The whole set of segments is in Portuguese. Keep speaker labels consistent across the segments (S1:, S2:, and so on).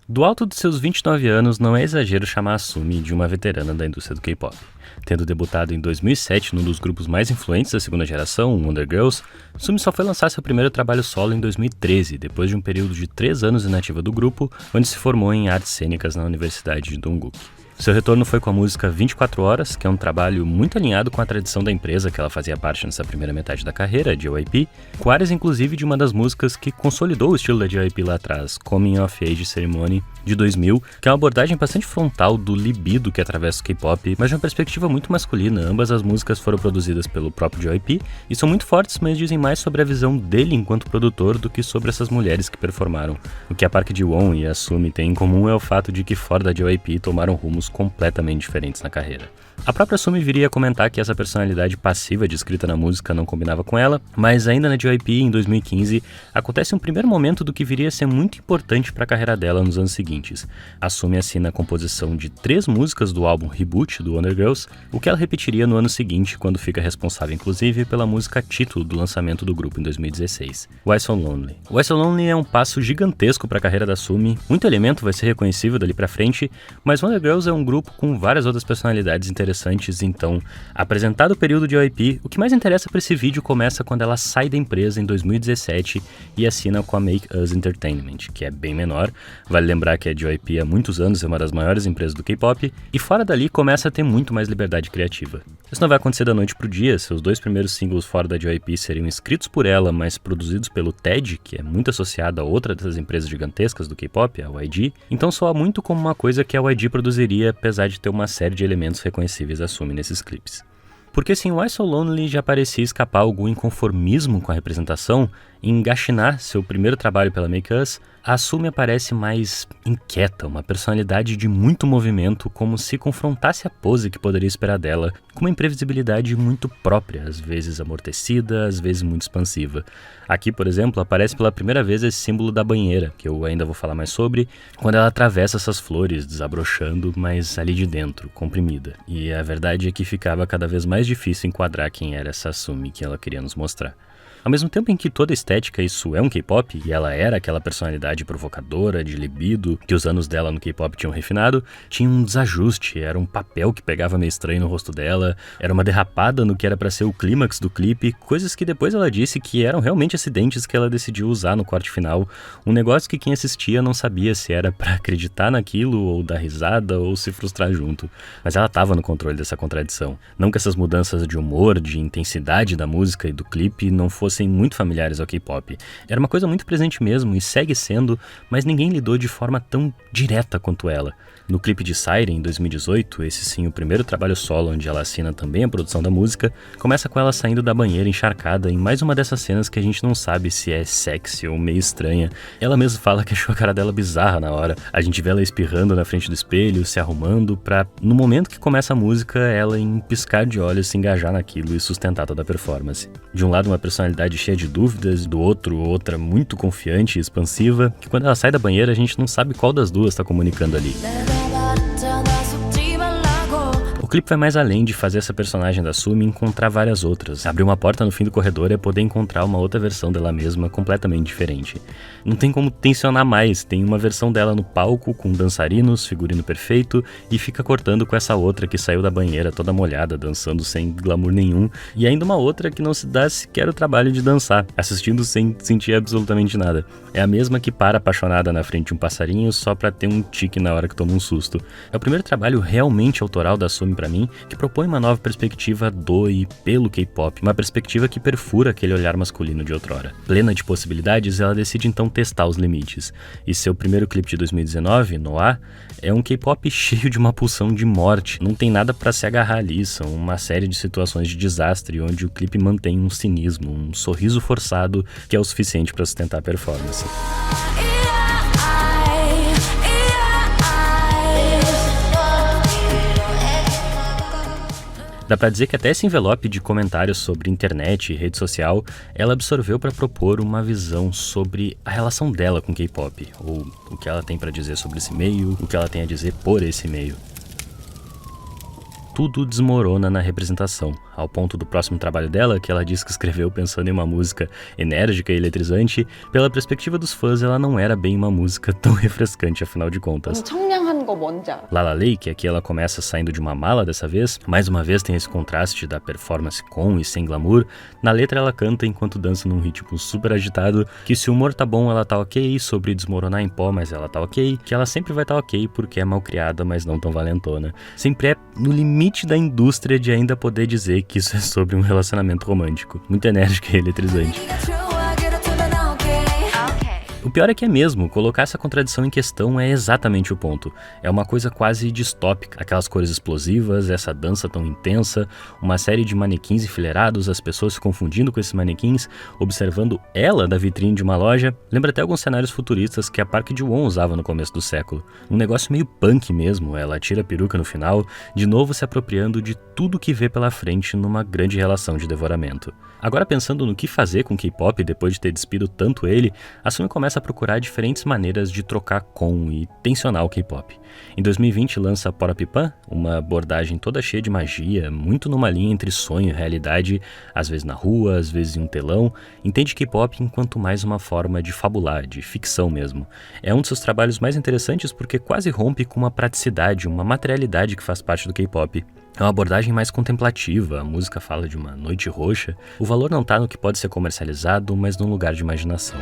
S1: Do alto de seus 29 anos, não é exagero chamar a Sumi de uma veterana da indústria do K-pop. Tendo debutado em 2007 num dos grupos mais influentes da segunda geração, o Wonder Girls, Sumi só foi lançar seu primeiro trabalho solo em 2013, depois de um período de 3 anos inativa do grupo, onde se formou em artes cênicas na Universidade de Dongguk. Seu retorno foi com a música 24 Horas, que é um trabalho muito alinhado com a tradição da empresa que ela fazia parte nessa primeira metade da carreira, a JYP, com áreas inclusive de uma das músicas que consolidou o estilo da JYP lá atrás, Coming of Age Ceremony, de 2000, que é uma abordagem bastante frontal do libido que atravessa o K-pop, mas de uma perspectiva muito masculina. Ambas as músicas foram produzidas pelo próprio JYP e são muito fortes, mas dizem mais sobre a visão dele enquanto produtor do que sobre essas mulheres que performaram. O que a Park Ji-won e a Sumi têm em comum é o fato de que fora da JYP tomaram rumos completamente diferentes na carreira. A própria Sumi viria a comentar que essa personalidade passiva descrita na música não combinava com ela, mas ainda na JYP, em 2015, acontece um primeiro momento do que viria a ser muito importante para a carreira dela nos anos seguintes. A Sumi assina a composição de 3 músicas do álbum Reboot do Wonder Girls, o que ela repetiria no ano seguinte, quando fica responsável inclusive pela música título do lançamento do grupo em 2016, Why So Lonely. Why So Lonely é um passo gigantesco para a carreira da Sumi, muito elemento vai ser reconhecível dali para frente, mas Wonder Girls é um grupo com várias outras personalidades interessantes. Então, apresentado o período de JYP, o que mais interessa para esse vídeo começa quando ela sai da empresa em 2017 e assina com a Make Us Entertainment, que é bem menor. Vale lembrar que a JYP há muitos anos é uma das maiores empresas do K-pop, e fora dali começa a ter muito mais liberdade criativa. Isso não vai acontecer da noite pro dia, seus 2 primeiros singles fora da JYP seriam escritos por ela, mas produzidos pelo TED, que é muito associado a outra dessas empresas gigantescas do K-pop, a YG, então soa muito como uma coisa que a YG produziria, apesar de ter uma série de elementos reconhecíveis a Sumi nesses clipes. Porque se em Why So Lonely já parecia escapar algum inconformismo com a representação, em Gashinar, seu primeiro trabalho pela Make Us, a Sumi aparece mais inquieta, uma personalidade de muito movimento, como se confrontasse a pose que poderia esperar dela, com uma imprevisibilidade muito própria, às vezes amortecida, às vezes muito expansiva. Aqui, por exemplo, aparece pela primeira vez esse símbolo da banheira, que eu ainda vou falar mais sobre, quando ela atravessa essas flores, desabrochando, mas ali de dentro, comprimida. E a verdade é que ficava cada vez mais difícil enquadrar quem era essa Sumi que ela queria nos mostrar. Ao mesmo tempo em que toda a estética isso é um K-pop, e ela era aquela personalidade provocadora, de libido, que os anos dela no K-pop tinham refinado, tinha um desajuste, era um papel que pegava meio estranho no rosto dela, era uma derrapada no que era pra ser o clímax do clipe, coisas que depois ela disse que eram realmente acidentes que ela decidiu usar no corte final, um negócio que quem assistia não sabia se era pra acreditar naquilo, ou dar risada, ou se frustrar junto. Mas ela tava no controle dessa contradição. Não que essas mudanças de humor, de intensidade da música e do clipe não fossem muito familiares ao K-pop. Era uma coisa muito presente mesmo e segue sendo, mas ninguém lidou de forma tão direta quanto ela. No clipe de Siren, em 2018, esse sim o primeiro trabalho solo onde ela assina também a produção da música, começa com ela saindo da banheira encharcada em mais uma dessas cenas que a gente não sabe se é sexy ou meio estranha. Ela mesma fala que achou a cara dela bizarra na hora. A gente vê ela espirrando na frente do espelho, se arrumando pra, no momento que começa a música, ela em piscar de olhos se engajar naquilo e sustentar toda a performance. De um lado uma personalidade cheia de dúvidas, do outro outra muito confiante e expansiva, que quando ela sai da banheira a gente não sabe qual das duas está comunicando ali. O clipe vai mais além de fazer essa personagem da Sumi encontrar várias outras. Abrir uma porta no fim do corredor é poder encontrar uma outra versão dela mesma completamente diferente. Não tem como tensionar mais, tem uma versão dela no palco com dançarinos, figurino perfeito, e fica cortando com essa outra que saiu da banheira toda molhada, dançando sem glamour nenhum, e ainda uma outra que não se dá sequer o trabalho de dançar, assistindo sem sentir absolutamente nada. É a mesma que para apaixonada na frente de um passarinho só pra ter um tique na hora que toma um susto. É o primeiro trabalho realmente autoral da Sumi pra mim, que propõe uma nova perspectiva do e pelo K-pop, uma perspectiva que perfura aquele olhar masculino de outrora. Plena de possibilidades, ela decide então testar os limites. E seu primeiro clipe de 2019, Noah, é um K-pop cheio de uma pulsão de morte. Não tem nada pra se agarrar ali, são uma série de situações de desastre onde o clipe mantém um cinismo, um sorriso forçado que é o suficiente pra sustentar a performance. Dá pra dizer que até esse envelope de comentários sobre internet e rede social, ela absorveu para propor uma visão sobre a relação dela com K-pop, ou o que ela tem pra dizer sobre esse meio, o que ela tem a dizer por esse meio. Tudo desmorona na representação. ao ponto do próximo trabalho dela, que ela diz que escreveu pensando em uma música enérgica e eletrizante, pela perspectiva dos fãs ela não era bem uma música tão refrescante, afinal de contas.
S2: 청량한 거 뭔지 알아?
S1: La La Lei, que aqui ela começa saindo de uma mala dessa vez, mais uma vez tem esse contraste da performance com e sem glamour. Na letra ela canta enquanto dança num ritmo super agitado, que se o humor tá bom ela tá ok, sobre desmoronar em pó mas ela tá ok, que ela sempre vai tá ok porque é mal criada mas não tão valentona. Sempre é no limite da indústria de ainda poder dizer que isso é sobre um relacionamento romântico. Muito enérgico e eletrizante. O pior é que é mesmo, colocar essa contradição em questão é exatamente o ponto. É uma coisa quase distópica, aquelas cores explosivas, essa dança tão intensa, uma série de manequins enfileirados, as pessoas se confundindo com esses manequins, observando ela da vitrine de uma loja. Lembra até alguns cenários futuristas que a Park Ji-won usava no começo do século. Um negócio meio punk mesmo, ela tira a peruca no final, de novo se apropriando de tudo que vê pela frente numa grande relação de devoramento. Agora pensando no que fazer com o K-pop depois de ter despido tanto ele, a Sumi começa a procurar diferentes maneiras de trocar com e tensionar o K-pop. Em 2020 lança Porapipan, uma abordagem toda cheia de magia, muito numa linha entre sonho e realidade, às vezes na rua, às vezes em um telão. Entende K-pop enquanto mais uma forma de fabular, de ficção mesmo. É um dos seus trabalhos mais interessantes porque quase rompe com uma praticidade, uma materialidade que faz parte do K-pop. É uma abordagem mais contemplativa, a música fala de uma noite roxa. O valor não está no que pode ser comercializado, mas num lugar de imaginação.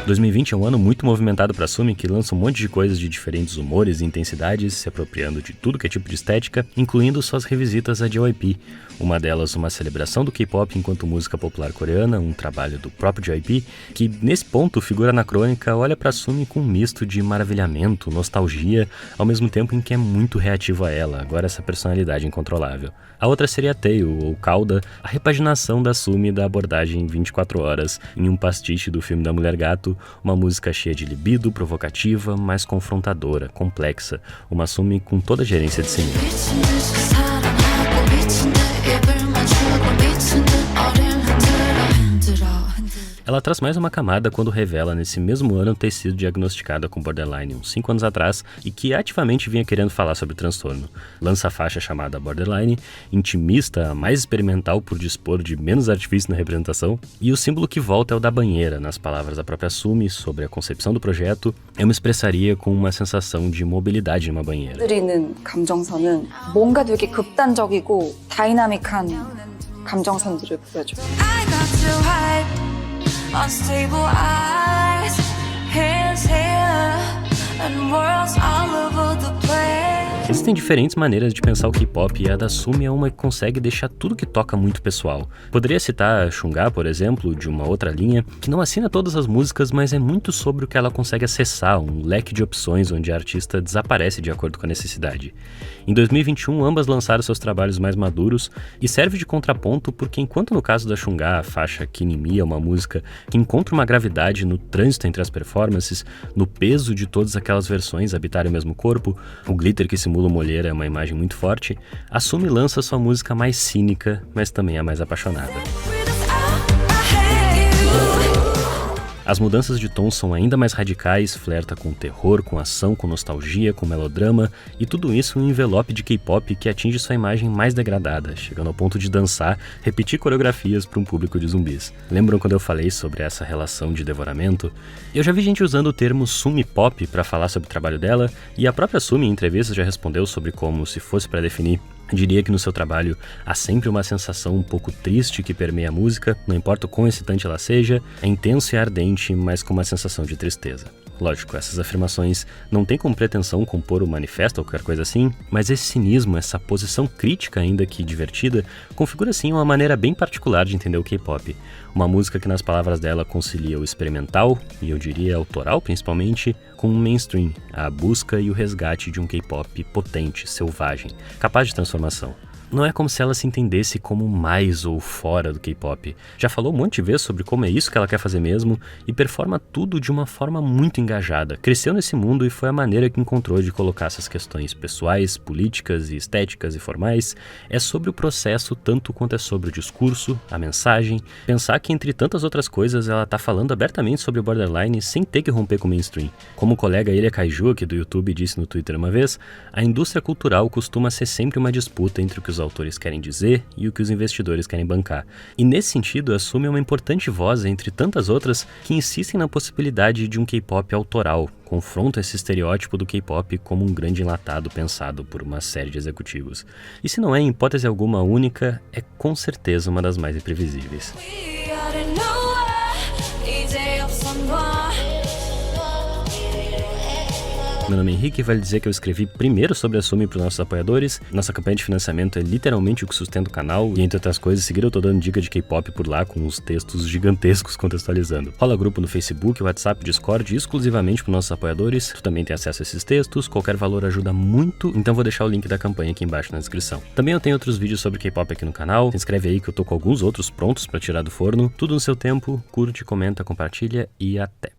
S1: 2020 é um ano muito movimentado para a Sumi, que lança um monte de coisas de diferentes humores e intensidades, se apropriando de tudo que é tipo de estética, incluindo suas revisitas a JYP. Uma delas, uma celebração do K-pop enquanto música popular coreana, um trabalho do próprio JYP, que nesse ponto, figura na crônica, olha para a Sumi com um misto de maravilhamento, nostalgia, ao mesmo tempo em que é muito reativo a ela, agora essa personalidade incontrolável. A outra seria Tail, ou Cauda, a repaginação da Sumi da abordagem 24 horas, em um pastiche do filme da Mulher Gato, uma música cheia de libido, provocativa, mas confrontadora, complexa, uma Sumi com toda a gerência de si mesma. Ela traz mais uma camada quando revela nesse mesmo ano ter sido diagnosticada com borderline uns 5 anos atrás e que ativamente vinha querendo falar sobre o transtorno. Lança a faixa chamada Borderline, intimista, mais experimental por dispor de menos artifício na representação, e o símbolo que volta é o da banheira, nas palavras da própria Sumi sobre a concepção do projeto. Eu me expressaria com uma sensação de mobilidade numa banheira.
S2: 드리는 감정선은 뭔가 되게 극단적이고 다이나믹한 감정선들을 보여줘요. Unstable eyes, hands here, and worlds all over the place.
S1: Existem diferentes maneiras de pensar o K-pop e a da Sumi é uma que consegue deixar tudo que toca muito pessoal. Poderia citar Chungha, por exemplo, de uma outra linha, que não assina todas as músicas, mas é muito sobre o que ela consegue acessar, um leque de opções onde a artista desaparece de acordo com a necessidade. Em 2021, ambas lançaram seus trabalhos mais maduros e serve de contraponto porque enquanto no caso da Chungha, a faixa Kinimi é uma música que encontra uma gravidade no trânsito entre as performances, no peso de todas aquelas versões habitarem o mesmo corpo, o glitter que simula uma olheira é uma imagem muito forte, a Sumi lança sua música mais cínica, mas também a mais apaixonada. As mudanças de tom são ainda mais radicais, flerta com terror, com ação, com nostalgia, com melodrama, e tudo isso em um envelope de K-pop que atinge sua imagem mais degradada, chegando ao ponto de dançar, repetir coreografias para um público de zumbis. Lembram quando eu falei sobre essa relação de devoramento? Eu já vi gente usando o termo Sumi Pop para falar sobre o trabalho dela, e a própria Sumi em entrevistas já respondeu sobre como, se fosse para definir, diria que no seu trabalho há sempre uma sensação um pouco triste que permeia a música, não importa o quão excitante ela seja, é intenso e ardente, mas com uma sensação de tristeza. Lógico, essas afirmações não têm como pretensão compor o manifesto ou qualquer coisa assim, mas esse cinismo, essa posição crítica ainda que divertida, configura sim uma maneira bem particular de entender o K-pop. Uma música que nas palavras dela concilia o experimental, e eu diria autoral principalmente, com o mainstream, a busca e o resgate de um K-pop potente, selvagem, capaz de transformação. Não é como se ela se entendesse como mais ou fora do K-pop. Já falou um monte de vezes sobre como é isso que ela quer fazer mesmo e performa tudo de uma forma muito engajada. Cresceu nesse mundo e foi a maneira que encontrou de colocar essas questões pessoais, políticas e estéticas e formais. É sobre o processo tanto quanto é sobre o discurso, a mensagem. Pensar que entre tantas outras coisas ela tá falando abertamente sobre o borderline sem ter que romper com o mainstream. Como o colega Ilya Kaiju, aqui do YouTube, disse no Twitter uma vez, a indústria cultural costuma ser sempre uma disputa entre o que os autores querem dizer e o que os investidores querem bancar. E nesse sentido, assume uma importante voz entre tantas outras que insistem na possibilidade de um K-pop autoral, confronta esse estereótipo do K-pop como um grande enlatado pensado por uma série de executivos. E se não é em hipótese alguma única, é com certeza uma das mais imprevisíveis. Meu nome é Henrique e vale dizer que eu escrevi primeiro sobre a Sumi para os nossos apoiadores. Nossa campanha de financiamento é literalmente o que sustenta o canal e, entre outras coisas, seguir eu tô dando dica de K-pop por lá com uns textos gigantescos contextualizando. Rola grupo no Facebook, WhatsApp, Discord exclusivamente para os nossos apoiadores. Tu também tem acesso a esses textos, qualquer valor ajuda muito, então vou deixar o link da campanha aqui embaixo na descrição. Também eu tenho outros vídeos sobre K-pop aqui no canal, se inscreve aí que eu tô com alguns outros prontos para tirar do forno. Tudo no seu tempo, curte, comenta, compartilha e até!